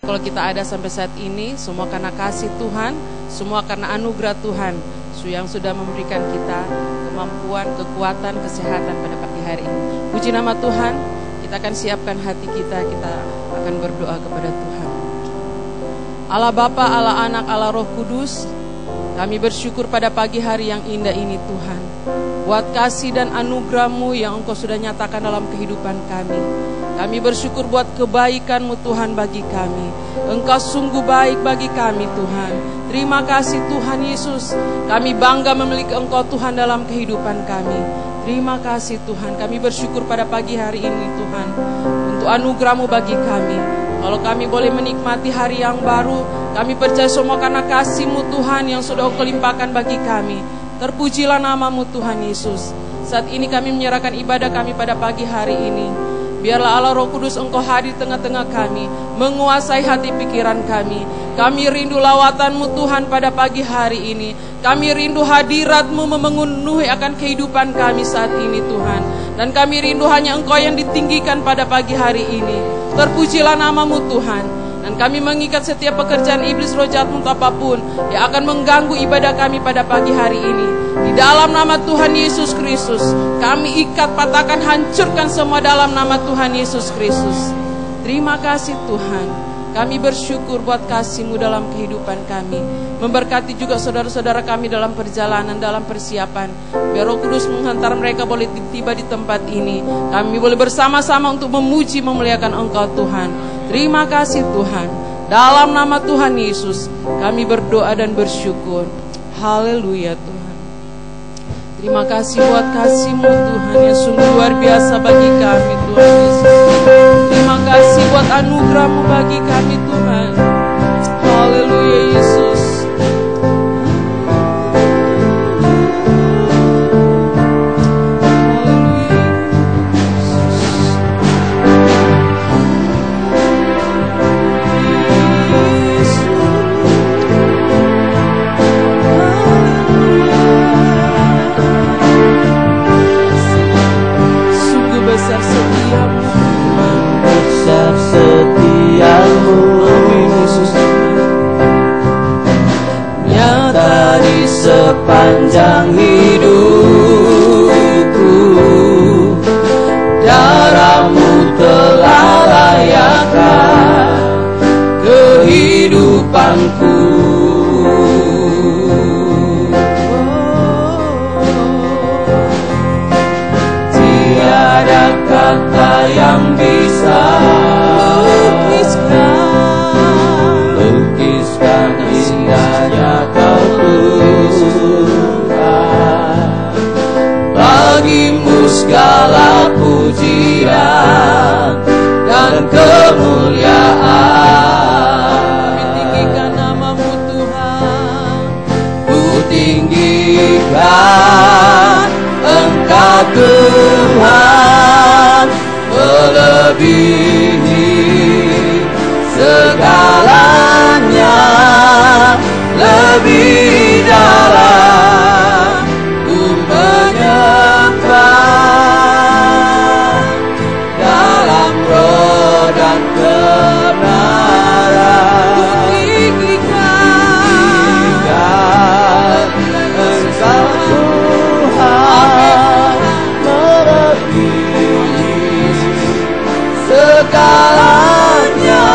Kalau kita ada sampai saat ini, semua karena kasih Tuhan, semua karena anugerah Tuhan yang sudah memberikan kita kemampuan, kekuatan, kesehatan pada pagi hari ini. Puji nama Tuhan, kita akan siapkan hati kita akan berdoa kepada Tuhan. Allah Bapa, Allah Anak, Allah Roh Kudus, kami bersyukur pada pagi hari yang indah ini Tuhan, buat kasih dan anugerah-Mu yang Engkau sudah nyatakan dalam kehidupan kami. Kami bersyukur buat kebaikan-Mu Tuhan bagi kami. Engkau sungguh baik bagi kami Tuhan. Terima kasih Tuhan Yesus. Kami bangga memiliki Engkau Tuhan dalam kehidupan kami. Terima kasih Tuhan. Kami bersyukur pada pagi hari ini Tuhan, untuk anugerah-Mu bagi kami. Kalau kami boleh menikmati hari yang baru, kami percaya semua karena kasih-Mu Tuhan yang sudah Engkau limpahkan bagi kami. Terpujilah nama-Mu Tuhan Yesus. Saat ini kami menyerahkan ibadah kami pada pagi hari ini. Biarlah Allah Roh Kudus Engkau hadir tengah-tengah kami, menguasai hati pikiran kami. Kami rindu lawatan-Mu Tuhan pada pagi hari ini. Kami rindu hadirat-Mu memenuhi akan kehidupan kami saat ini Tuhan. Dan kami rindu hanya Engkau yang ditinggikan pada pagi hari ini. Terpujilah nama-Mu Tuhan. Dan kami mengikat setiap pekerjaan iblis roh jahat untuk apapun yang akan mengganggu ibadah kami pada pagi hari ini. Di dalam nama Tuhan Yesus Kristus, kami ikat, patahkan, hancurkan semua dalam nama Tuhan Yesus Kristus. Terima kasih Tuhan. Kami bersyukur buat kasih-Mu dalam kehidupan kami. Memberkati juga saudara-saudara kami dalam perjalanan, dalam persiapan. Biar Roh Kudus menghantar mereka boleh tiba di tempat ini. Kami boleh bersama-sama untuk memuji, memuliakan Engkau Tuhan. Terima kasih Tuhan. Dalam nama Tuhan Yesus, kami berdoa dan bersyukur. Haleluya Tuhan. Terima kasih buat kasih-Mu Tuhan yang sungguh luar biasa bagi kami Tuhan Yesus. Terima kasih buat anugerah-Mu bagi kami Tuhan. Haleluya Yesus. Nyata di sepanjang hidupku, darah-Mu telah layakkan kehidupanku. Tiada kata yang bisa lukiskan indahnya Kau Tuhan. Bagi-Mu segala pujian dan kemuliaan. Kami tinggikan nama-Mu Tuhan. Ku tinggikan Engkau Tuhan, melebihi segalanya, lebih dalam ku menyembah dalam roh dan kebenaran. Tinggikan Engkau Tuhan, melebihi segalanya,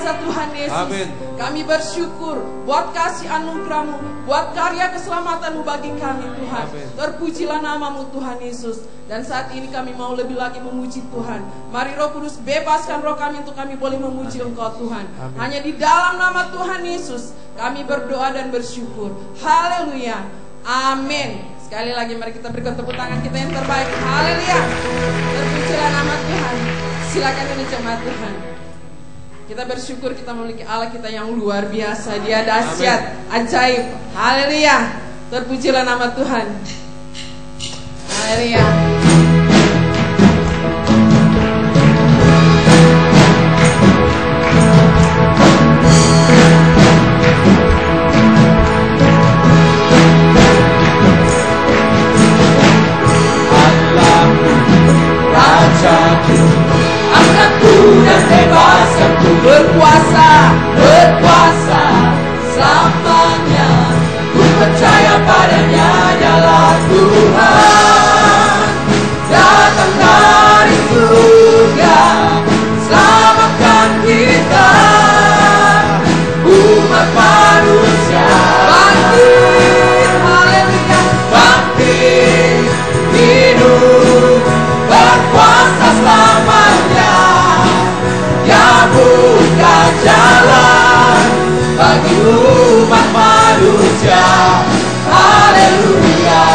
kuasa Tuhan Yesus. Amin. Kami bersyukur buat kasih anugerah-Mu, buat karya keselamatan-Mu bagi kami Tuhan. Amin. Terpujilah nama-Mu Tuhan Yesus. Dan saat ini kami mau lebih lagi memuji Tuhan. Mari Roh Kudus bebaskan roh kami untuk kami boleh memuji Engkau Tuhan. Amin. Hanya di dalam nama Tuhan Yesus kami berdoa dan bersyukur. Haleluya. Amin. Sekali lagi mari kita berikan tepuk tangan kita yang terbaik. Haleluya. Terpujilah nama Tuhan. Silakan ini jemaat Tuhan. Kita bersyukur kita memiliki Allah kita yang luar biasa. Dia dahsyat, ajaib. Haleluya. Terpujilah nama Tuhan. Haleluya. Rajaku, angkatku dan bebaskanku, Berkuasa, berkuasa selamanya. Ku percaya padanya, dialah Tuhan, datang dari surga, selamatkan kita, umat manusia. bangkit, haleluya. Bangkit, hidup, berkuasa selamanya. Dia buka jalan bagi umat manusia. Haleluya.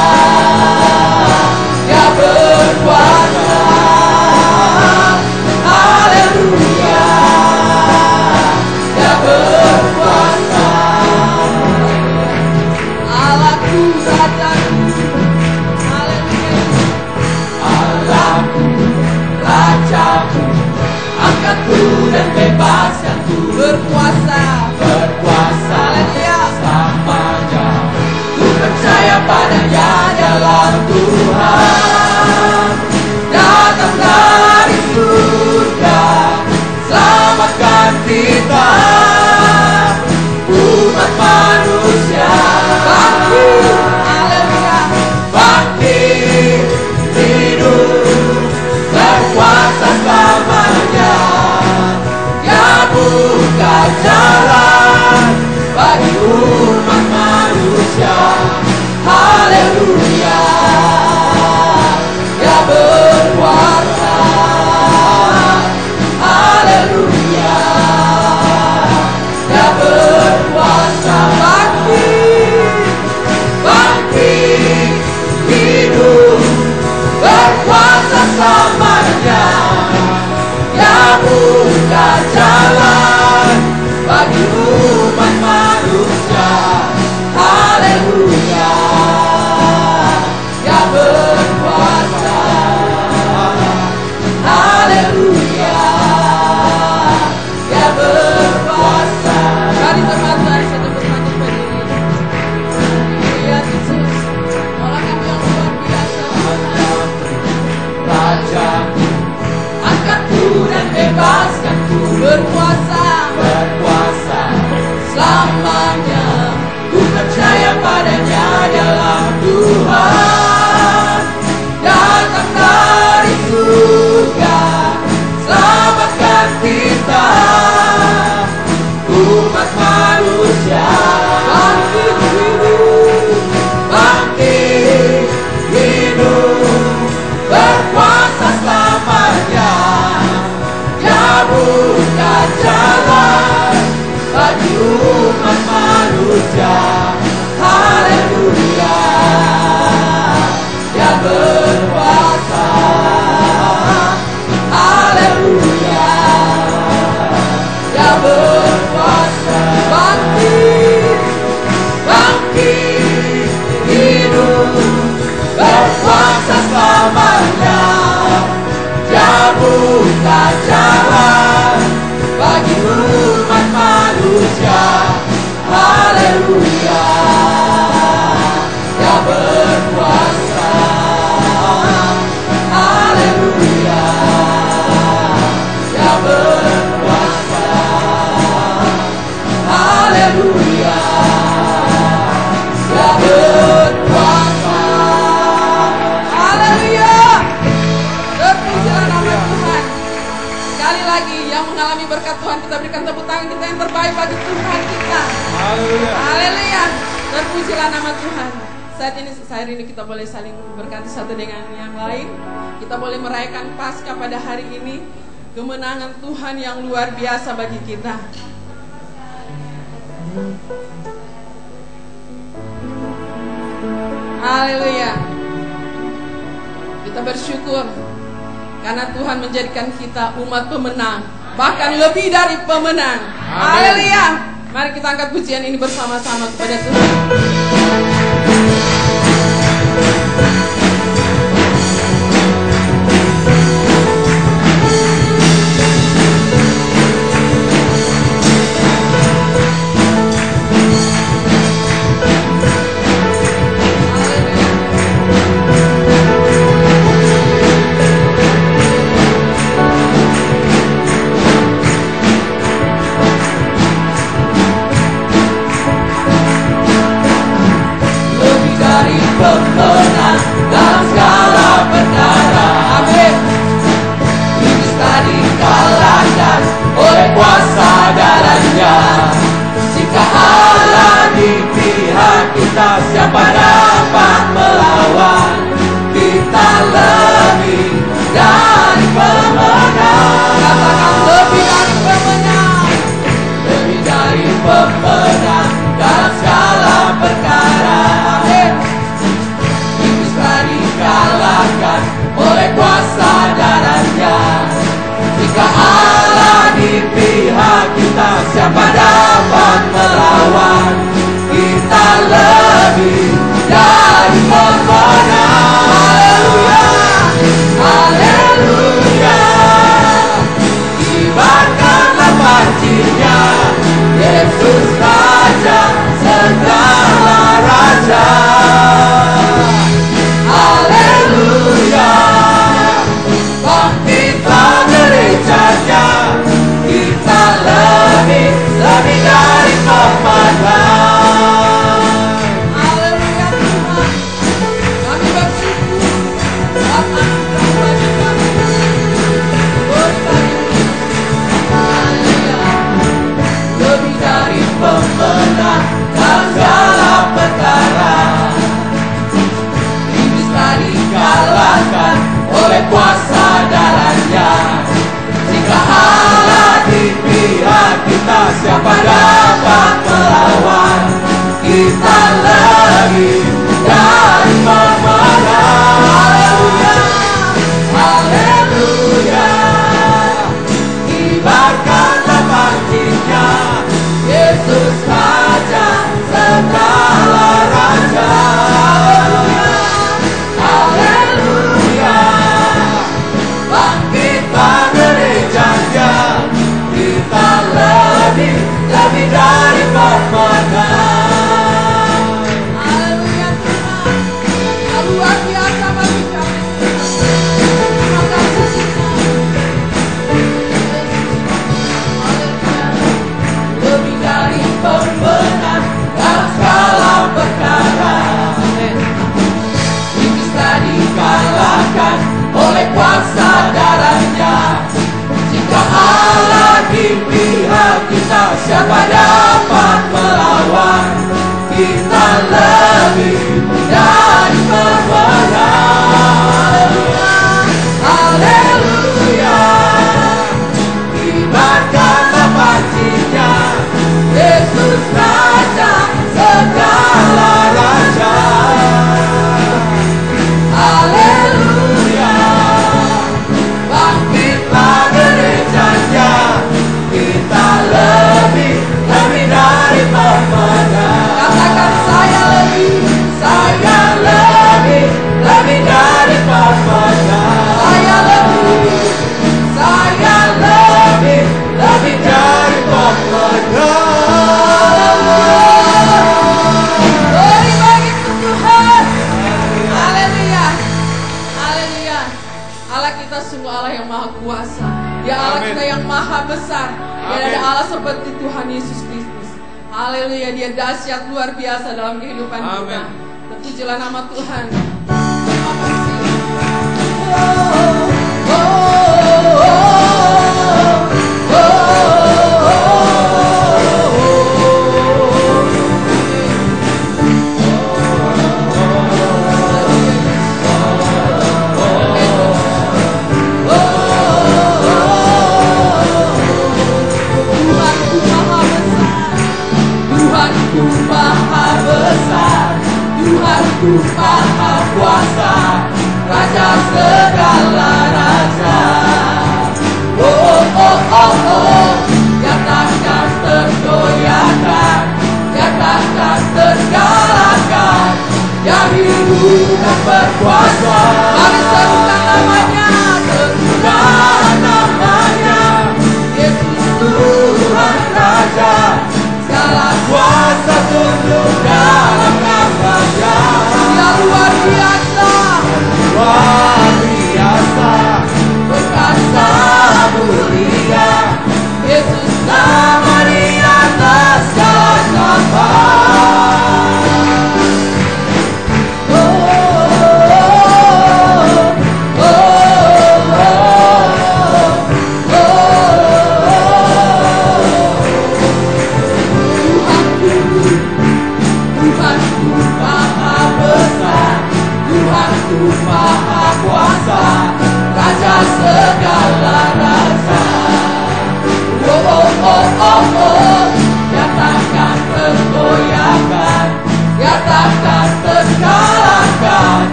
Dia berkuasa. Haleluya. Dia berkuasa. Allahku, Rajaku. Haleluya. Allahku, Rajaku, angkatku dan bebaskanku, Berkuasa, berkuasa haleluya. selamanya. Ku percaya padanya, dalam Tuhan, datang dari surga, selamatkan kita, umat manusia. Bangkit, haleluya. Bangkit, hidup, berkuasa selamanya. Dia buka jalan bagi umat manusia. Haleluya. Dia berkuasa. Haleluya. Dia berkuasa. Bangkit, bangkit, hidup, berkuasa selamanya. Dia buka jalan bagi umat manusia. Haleluya. Dia berkuasa. Haleluya. Dia berkuasa. Mari teman-teman satu persatu berdiri. Haleluya Yesus. Allah kami yang luar biasa. Rajaku, angkatku dan bebaskanku, Berkuasa, berkuasa selamanya. Ku percaya padanya, dalam Tuhan, datang dari surga, selamatkan kita, umat manusia. bangkit, hidup. Bangkit, hidup, berkuasa selamanya. Dia buka jalan bagi umat manusia. Haleluya. Dia berkuasa. Haleluya. Dia berkuasa. Bangkit, Bangkit, hidup, berkuasa selamanya. Dia buka jalan bagi umat manusia. Haleluya. Dia berkuasa. Haleluya. Dia berkuasa. Haleluya. Dia berkuasa. haleluya. Terpujilah nama Tuhan. Sekali lagi yang sedang mengalami berkat Tuhan, kita berikan tepuk tangan kita yang terbaik bagi Tuhan kita. Haleluya. Haleluya. Terpujilah nama Tuhan. Saat ini kita boleh saling berkati satu dengan yang lain. Kita boleh merayakan Paskah pada hari ini. Kemenangan Tuhan yang luar biasa bagi kita. Haleluya. Kita bersyukur karena Tuhan menjadikan kita umat pemenang, bahkan lebih dari pemenang. Haleluya. Mari kita angkat pujian ini bersama-sama kepada Tuhan. Pemenang dalam segala perkara. Amin. Iblis tak dikalahkan oleh kuasa darahnya. Jika Allah di pihak kita, siapa dapat melawan? Kita lebih dari pemenang. Katakan lebih dari pemenang. Lebih dari pemenang dalam segala perkara. Dikalahkan oleh kuasa darahnya. Jika Allah di pihak kita, siapa dapat melawan? Kita lebih dari pemenang. Haleluya, haleluya. Kibarkanlah pancinya, Yesus Raja, segala raja. Haleluya, bangkitlah gerejanya, kita lebih dari pemenang. Haleluya Tuhan, kami bersyukur atas bagi kami. Haleluya, lebih dari pemenang dalam segala perkara. Dikalahkan oleh kuasa darahnya. Jika Allah di pihak kita, siapa dapat melawan? Kita lebih dari pemenang. Haleluya, haleluya. Kibarkanlah pancinya, Yesus Raja, segala raja. Haleluya, bangkitlah gerejanya, kita lebih dari pemenang. Haleluya Tuhan, luar biasa bagi kami. Terima kasih Tuhan. Haleluya. Lebih dari pemenang dalam segala perkara. Iblis tak dikalahkan oleh kuasa darahnya. Jika Allah di pihak kita, siapa dapat melawan? Kita lebih dari pemenang. Haleluya, kibarkanlah pancinya, Yesus Raja, segala raja. Haleluya, bangkitlah gerejanya, kita lebih dari pemenang. Katakan saya lebih dari pemenang. Saya lebih dari pemenang. glory bagi Tuhan. Haleluya. Haleluya. Allah kita sungguh Allah yang maha kuasa. Dia Allah Amin. kita yang maha besar. Dia Amin. ada Allah seperti Tuhan Yesus Kristus. Haleluya. Dia dahsyat luar biasa dalam kehidupan kita. Amin. Terpujilah nama Tuhan. Terima kasih. Oh, oh, oh, oh, oh.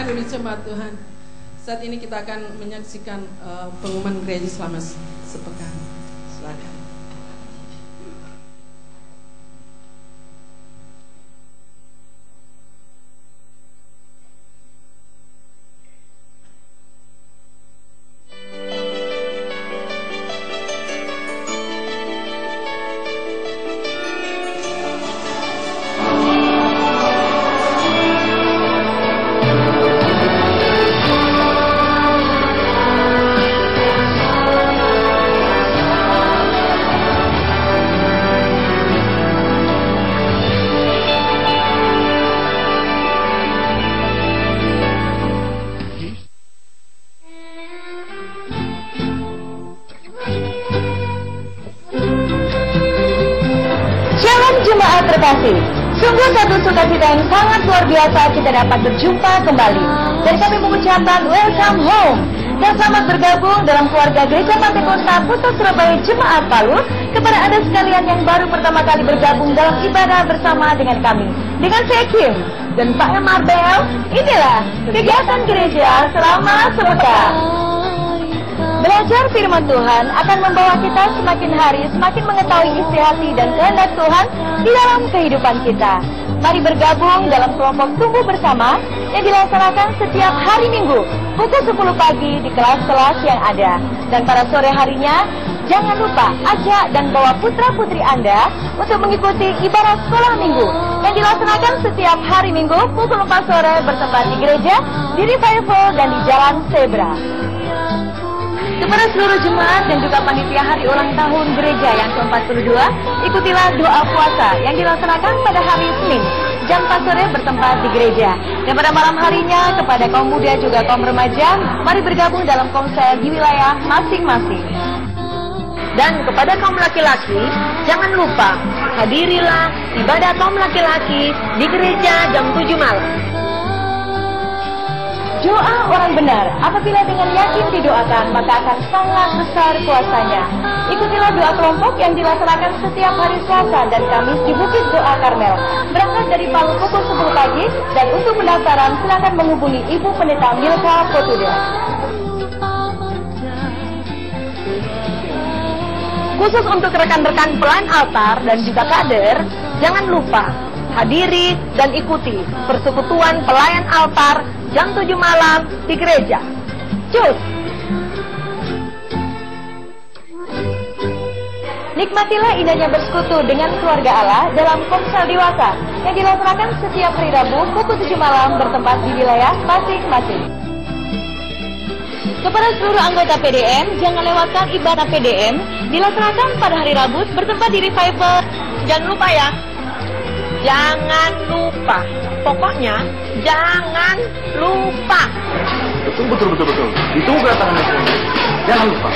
kasih jemaat Tuhan. Saat ini kita akan menyaksikan pengumuman gereja selama sepekan. Silakan. Jemaat terkasih, sungguh satu sukacita yang sangat luar biasa kita dapat berjumpa kembali. Dan kami mengucapkan welcome home dan selamat bergabung dalam keluarga Gereja Pantekosta Pusat Surabaya Jemaat Palu. Kepada Anda sekalian yang baru pertama kali bergabung dalam ibadah bersama dengan kami, dengan saya Kim dan Pak Marbel, inilah kegiatan gereja selama sepekan. Belajar firman Tuhan akan membawa kita semakin hari semakin mengetahui isi hati dan kehendak Tuhan di dalam kehidupan kita. Mari bergabung dalam kelompok tumbuh bersama yang dilaksanakan setiap hari Minggu pukul 10 pagi di kelas-kelas yang ada. Dan pada sore harinya, jangan lupa ajak dan bawa putra-putri Anda untuk mengikuti ibadah sekolah Minggu yang dilaksanakan setiap hari Minggu pukul 4 sore bertempat di gereja, di Revival dan di Jalan Zebra. Kepada seluruh jemaat dan juga panitia hari ulang tahun gereja yang ke-42, ikutilah doa puasa yang dilaksanakan pada hari Senin jam 4 sore bertempat di gereja. Dan pada malam harinya kepada kaum muda juga kaum remaja, mari bergabung dalam komsel di wilayah masing-masing. Dan kepada kaum laki-laki, jangan lupa hadirilah ibadah kaum laki-laki di gereja jam 7 malam. Doa orang benar, apabila dengan yakin didoakan, maka akan sangat besar kuasanya. Ikutilah doa kelompok yang dilaksanakan setiap hari Selasa dan Kamis di Bukit Doa Karmel. Berangkat dari Palu pukul 10 pagi, dan untuk pendaftaran silakan menghubungi Ibu Pendeta Milka Potuda. Khusus untuk rekan-rekan pelayan altar dan juga kader, jangan lupa hadiri dan ikuti persekutuan pelayan altar jam 7 malam di gereja. Cus! Nikmatilah indahnya bersekutu dengan keluarga Allah dalam komsel dewasa yang dilaksanakan setiap hari Rabu pukul 7 malam bertempat di wilayah masing-masing. Kepada seluruh anggota PDM, jangan lewatkan ibadah PDM dilaksanakan pada hari Rabu bertempat di Revival. Jangan lupa ya. Jangan lupa. Pokoknya jangan lupa. Betul. Ditunggu kedatangan Yesus. Jangan lupa.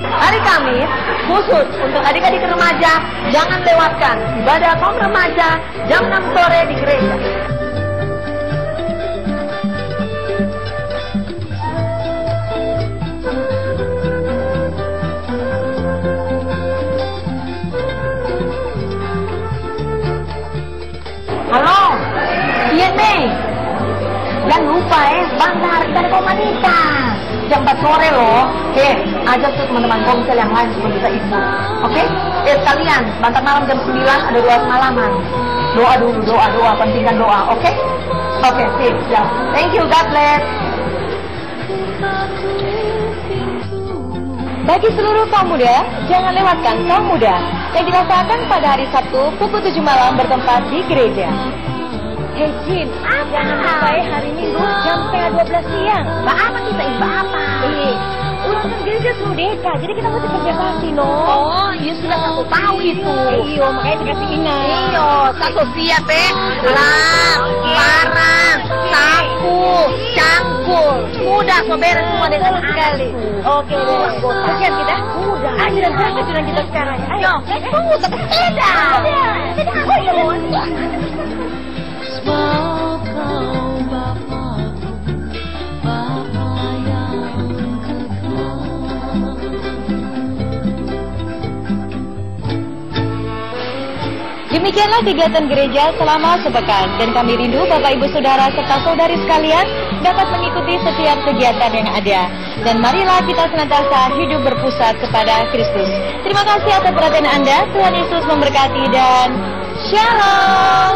Hari Kamis khusus untuk adik-adik remaja, jangan lewatkan ibadah kaum remaja jam 6 sore di gereja. Halo, iya nih. Jangan lupa sebentar ibadah kaum wanita jam 4 sore loh. Oke, ajak tuh teman-teman komsel yang lain supaya bisa ikut. Oke? Sekalian, sebentar malam jam 9 ada doa semalaman. Doa dulu, doa, pentingkan doa, oke? Oke, sip, siap. Thank you, God bless. Bagi seluruh kaum muda, jangan lewatkan kaum muda yang dilaksanakan pada hari Sabtu pukul 7 malam bertempat di gereja. Hei Jin, jangan lupa hari Minggu jam setengah 12 siang. Mbak apa kita? Mbak apa? Ulang tahun gereja Sudeka, jadi kita mesti kerja bakti, no. Oh, iya sudah aku tahu itu. Iyo, makanya dikasih ingat. Iyo, satu siap Lam, parang, sapu, cangkul. Mudah soberes semua deh sekali. Oke, siap kita? Udah. Ayo dan berangkat dengan kita sekarang. Ayo, tunggu tapi sepeda. Ayo. Demikianlah kegiatan gereja selama sepekan, dan kami rindu Bapak Ibu Saudara serta saudari sekalian dapat mengikuti setiap kegiatan yang ada. Dan marilah kita senantiasa hidup berpusat kepada Kristus. Terima kasih atas perhatian Anda. Tuhan Yesus memberkati dan Shalom.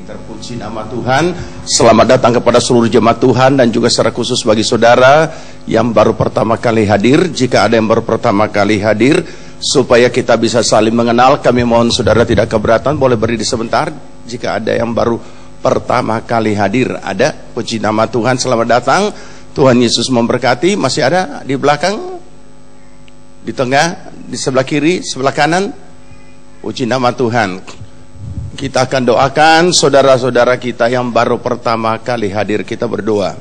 Terpuji nama Tuhan. Selamat datang kepada seluruh jemaat Tuhan dan juga secara khusus bagi saudara yang baru pertama kali hadir. Jika ada yang baru pertama kali hadir, supaya kita bisa saling mengenal, kami mohon saudara tidak keberatan boleh berdiri sebentar. Jika ada yang baru pertama kali hadir, ada. Puji nama Tuhan, selamat datang. Tuhan Yesus memberkati. Masih ada di belakang, di tengah, di sebelah kiri, sebelah kanan. Puji nama Tuhan. Kita akan doakan saudara-saudara kita yang baru pertama kali hadir. Kita berdoa.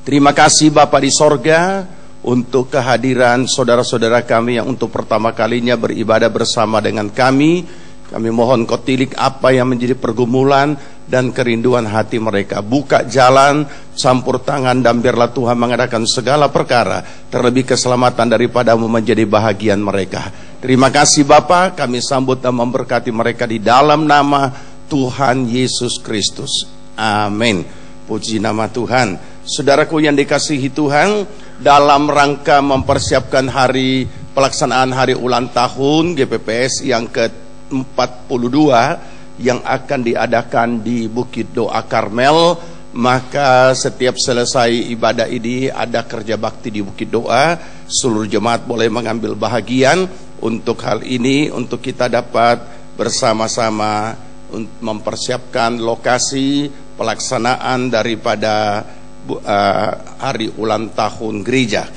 Terima kasih Bapa di sorga untuk kehadiran saudara-saudara kami yang untuk pertama kalinya beribadah bersama dengan kami. Kami mohon Kau tilik apa yang menjadi pergumulan dan kerinduan hati mereka. Buka jalan, campur tangan, dan biarlah Tuhan mengadakan segala perkara, terlebih keselamatan daripada-Mu menjadi bahagian mereka. Terima kasih Bapa, kami sambut dan memberkati mereka di dalam nama Tuhan Yesus Kristus. Amin. Puji nama Tuhan. Saudaraku yang dikasihi Tuhan, dalam rangka mempersiapkan hari pelaksanaan hari ulang tahun GPPS yang ke-42 yang akan diadakan di Bukit Doa Karmel, maka setiap selesai ibadah ini ada kerja bakti di Bukit Doa. Seluruh jemaat boleh mengambil bahagian untuk hal ini, untuk kita dapat bersama-sama mempersiapkan lokasi pelaksanaan daripada hari ulang tahun gereja.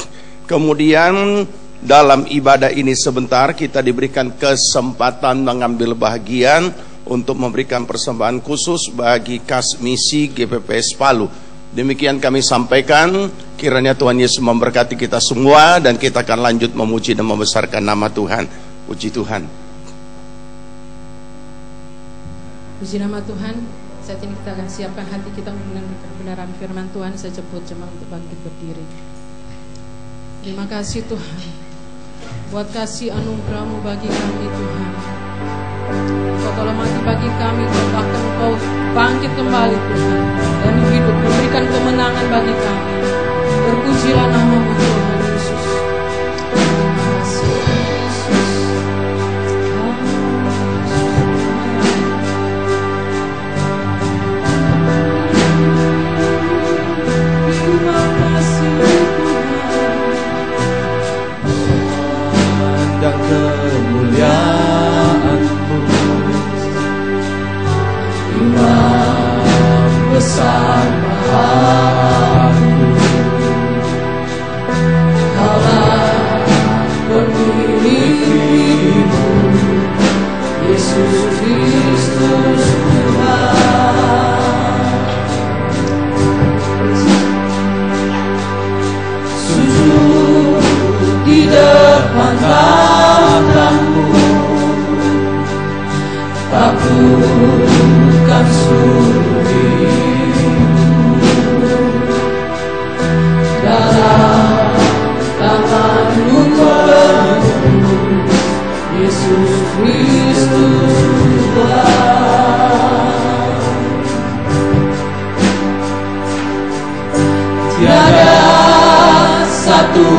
Kemudian dalam ibadah ini sebentar kita diberikan kesempatan mengambil bahagian untuk memberikan persembahan khusus bagi kas misi GPPS Palu. Demikian kami sampaikan, kiranya Tuhan Yesus memberkati kita semua dan kita akan lanjut memuji dan membesarkan nama Tuhan. Puji Tuhan. Puji nama Tuhan. Saat ini kita akan siapkan hati kita mendengarkan kebenaran firman Tuhan. Saya jemput jemaat untuk bangkit berdiri. Terima kasih Tuhan buat kasih anugerah-Mu bagi kami Tuhan. Kau telah mati bagi kami, bahkan Kau bangkit kembali Tuhan, dan hidup memberikan kemenangan bagi kami. Terpujilah nama-Mu Tuhan Yesus. Terima kasih Yesus. Terima kasih Tuhan. Dan kemuliaan-Mu, Imam besar Maha-Agung, Kaulah pemilikmu, Yesus Kristus Tuhan. Sujud di depan tahta-Mu, takutkan suri-Mu, dalam tangan-Mu penuh, Yesus Kristus Tuhan. Tiada satu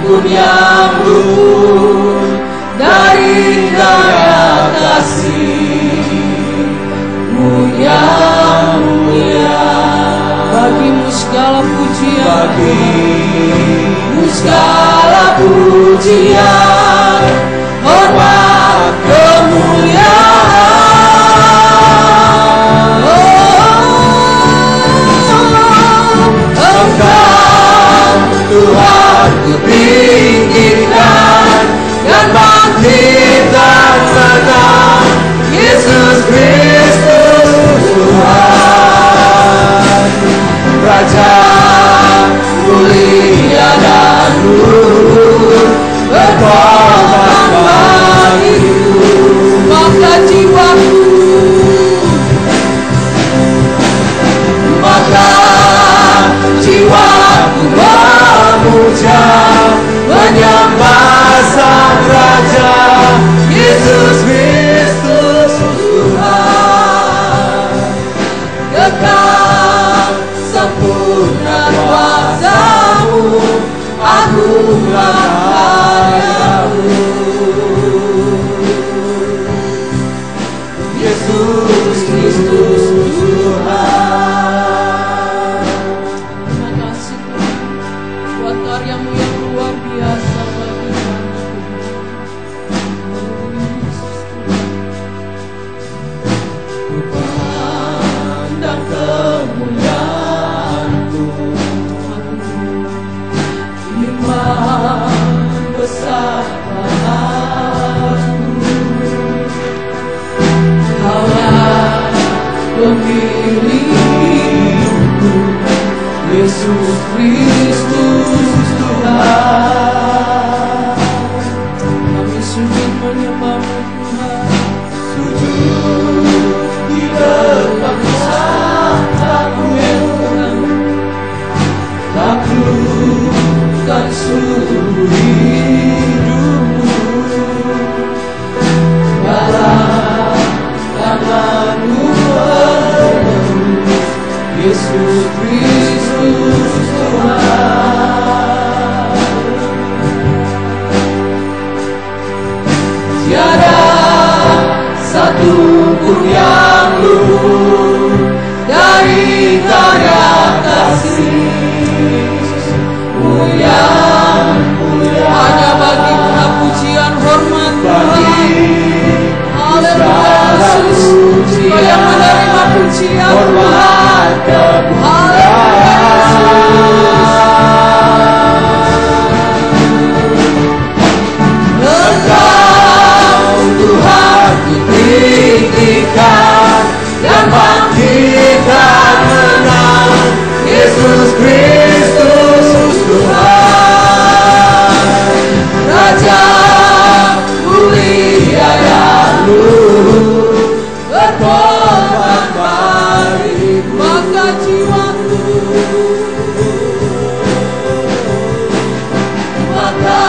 pun yang luput dari daya kasih-Mu yang mulia. Bagimu segala pujian, bagimu segala pujian, hormat kemuliaan. Engkau Tuhan kutinggikan dan bangkit dan menang, Yesus Kristus Tuhan, Raja mulia dan kekal sempurna kuasa-Mu, agunglah karya-Mu. Yesus Kristus Tuhan. Terima kasih Tuhan buat karya-Mu yang luar biasa bagi kami. Ku pandang kemuliaan-Mu, iman besar Allahku. Kaulah pemilik hidupku, Yesus Kristus Tuhan. Kami sujud menyembah-Mu Tuhan. Sujud di depan tahta-Mu ya Tuhan, taklukkan seluruh hidupku. Dalam tangan-Mu menebus, Yesus Kristus Tuhan. Tiada satu pun yang luput dari karya kasih-Mu yang mulia. Hanya bagi-Mu pujian hormat Bagi Haleluya Yesus, Kau yang menerima pujian hormat Engkau Tuhan kutinggikan dan bangkitkan menang, Yesus Kristus Tuhan. Raja mulia dan luhur, berkorban bagiku. maka jiwaku Maka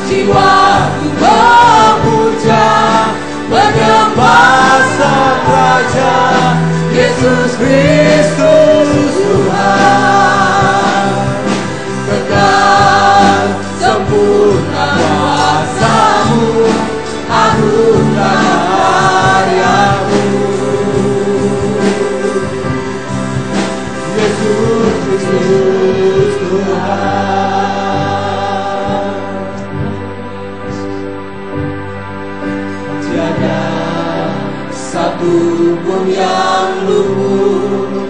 jiwaku memuja, menyembah Sang Raja, Yesus Kristus Tuhan. Kekal sempurna kuasa-Mu, agunglah karya-Mu. Yesus Kristus Tuhan. Tiada satu pun yang luput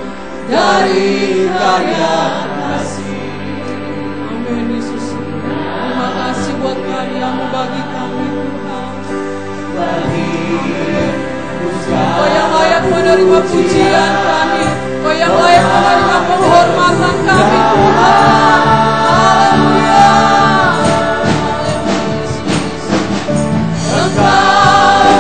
dari karya kasih. Amin Yesus. Terima kasih buat karya-Mu bagi kami Tuhan. Kau yang layak menerima pujian kami, Kau yang layak menerima penghormatan kami Tuhan. Haleluya. Engkau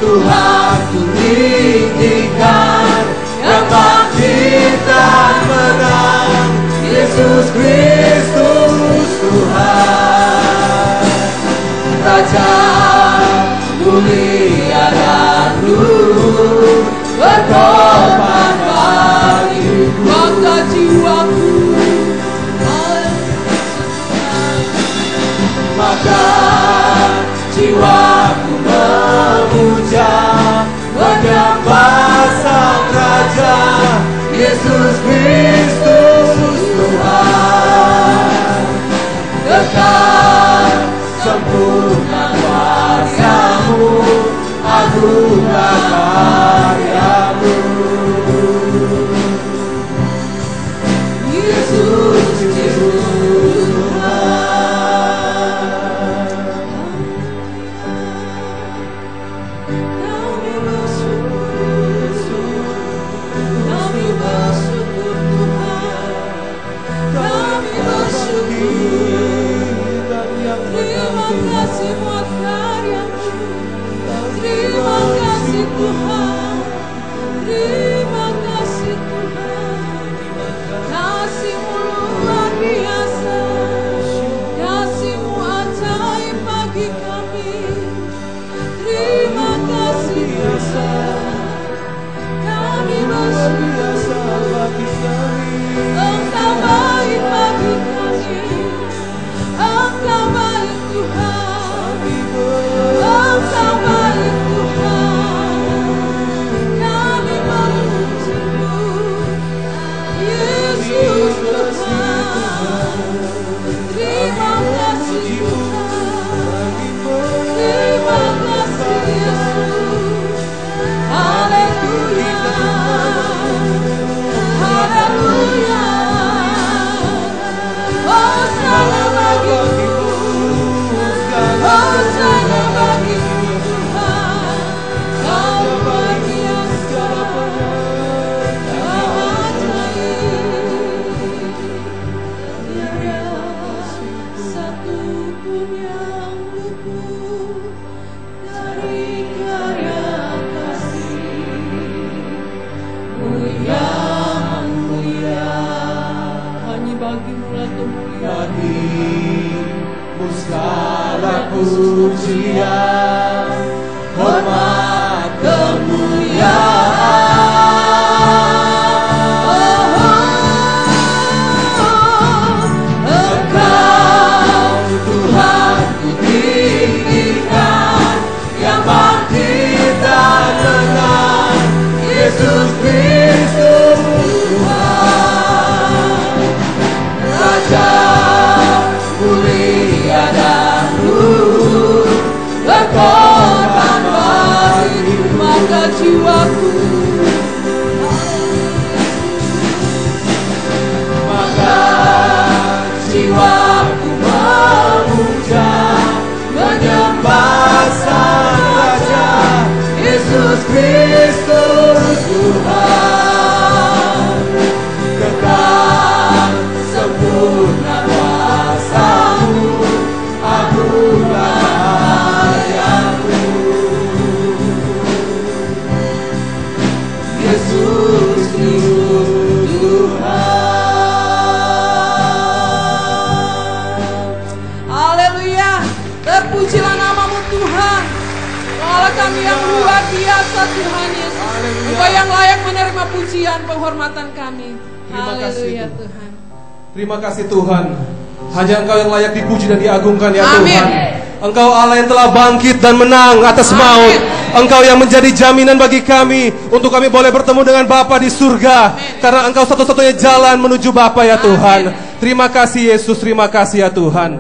Tuhan kutinggikan, yang bangkitkan menang, Yesus Kristus Tuhan. Raja mulia dan luhur, berkorban bagiku. Maka jiwaku Maka jiwaku memuja, menyembah Sang Raja, Yesus Kristus Tuhan. Kekal sempurna kuasa-Mu, agunglah karya-Mu. Yesus Kristus Tuhan. Kami bersyukur, kami bersyukur Tuhan, kami bersyukur. Terima kasih buat karya-Mu, terima kasih Tuhan. yang mulia. Hanya bagimu kemuliaan. Bagimu segala pujian, hormat, kemuliaan. Engkau Tuhan ku tinggikan, yang bangkit dan menang, Yesus Kristus Tuhan. Raja mulia dan luhur, berkorban bagimu, maka jiwaku, maka jiwaku memuja, menyembah Sang Raja, Yesus Kristus Tuhan. Kekal sempurna kuasa-Mu, agunglah karya-Mu, Yesus Kristus Tuhan. Haleluya. Terpujilah nama-Mu Tuhan. Allah kami yang luar biasa Tuhan Yesus. Engkau yang layak menerima pujian penghormatan kami. Terima kasih, Haleluya Tuhan. Tuhan. Terima kasih Tuhan. Hanya Engkau yang layak dipuji dan diagungkan ya Amin. Tuhan. Engkau Allah yang telah bangkit dan menang atas Amin. maut. Engkau yang menjadi jaminan bagi kami untuk kami boleh bertemu dengan Bapa di surga. Karena Engkau satu-satunya jalan menuju Bapa ya Tuhan. Terima kasih Yesus, terima kasih ya Tuhan.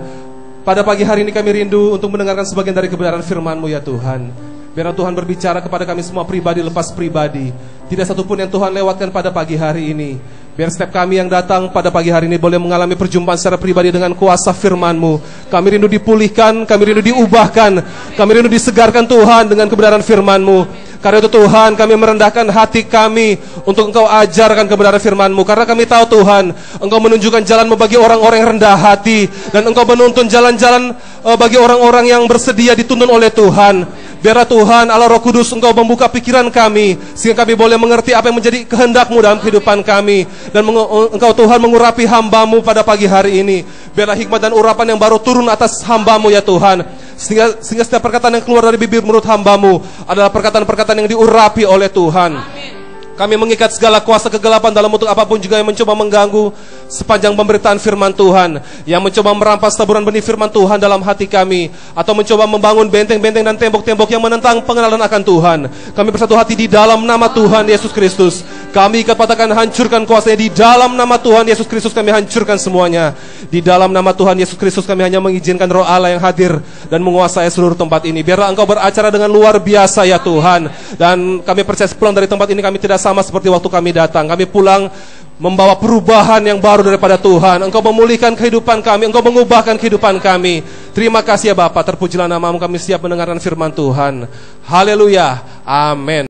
Pada pagi hari ini kami rindu untuk mendengarkan sebagian dari kebenaran firman-Mu ya Tuhan. Biar Tuhan berbicara kepada kami semua pribadi lepas pribadi. Tidak satupun yang Tuhan lewatkan pada pagi hari ini. Biar setiap kami yang datang pada pagi hari ini boleh mengalami perjumpaan secara pribadi dengan kuasa firman-Mu. Kami rindu dipulihkan, kami rindu diubahkan, kami rindu disegarkan Tuhan dengan kebenaran firman-Mu. Karena itu Tuhan, kami merendahkan hati kami untuk Engkau ajarkan kebenaran firman-Mu. Karena kami tahu Tuhan, Engkau menunjukkan jalan-Mu bagi orang-orang yang rendah hati. Dan Engkau menuntun jalan-jalan bagi orang-orang yang bersedia dituntun oleh Tuhan. Biarlah Tuhan, Allah Roh Kudus, Engkau membuka pikiran kami, sehingga kami boleh mengerti apa yang menjadi kehendak-Mu dalam kehidupan kami. Dan Engkau Tuhan mengurapi hamba-Mu pada pagi hari ini. Biarlah hikmat dan urapan yang baru turun atas hamba-Mu ya Tuhan. Sehingga setiap perkataan yang keluar dari bibir mulut hamba-Mu adalah perkataan-perkataan yang diurapi oleh Tuhan. Amin. Kami mengikat segala kuasa kegelapan dalam bentuk apapun juga yang mencoba mengganggu sepanjang pemberitaan firman Tuhan, yang mencoba merampas taburan benih firman Tuhan dalam hati kami, atau mencoba membangun benteng-benteng dan tembok-tembok yang menentang pengenalan akan Tuhan. Kami bersatu hati di dalam nama Tuhan Yesus Kristus. Kami ikat patahkan, hancurkan kuasanya di dalam nama Tuhan Yesus Kristus. Kami hancurkan semuanya di dalam nama Tuhan Yesus Kristus. Kami hanya mengizinkan Roh Allah yang hadir dan menguasai seluruh tempat ini. Biarlah Engkau beracara dengan luar biasa ya Tuhan. Dan kami percaya pulang dari tempat ini kami tidak sama seperti waktu kami datang. Kami pulang membawa perubahan yang baru daripada Tuhan. Engkau memulihkan kehidupan kami, Engkau mengubahkan kehidupan kami. Terima kasih ya Bapa, terpujilah nama-Mu, kami siap mendengarkan firman Tuhan. Haleluya, amin.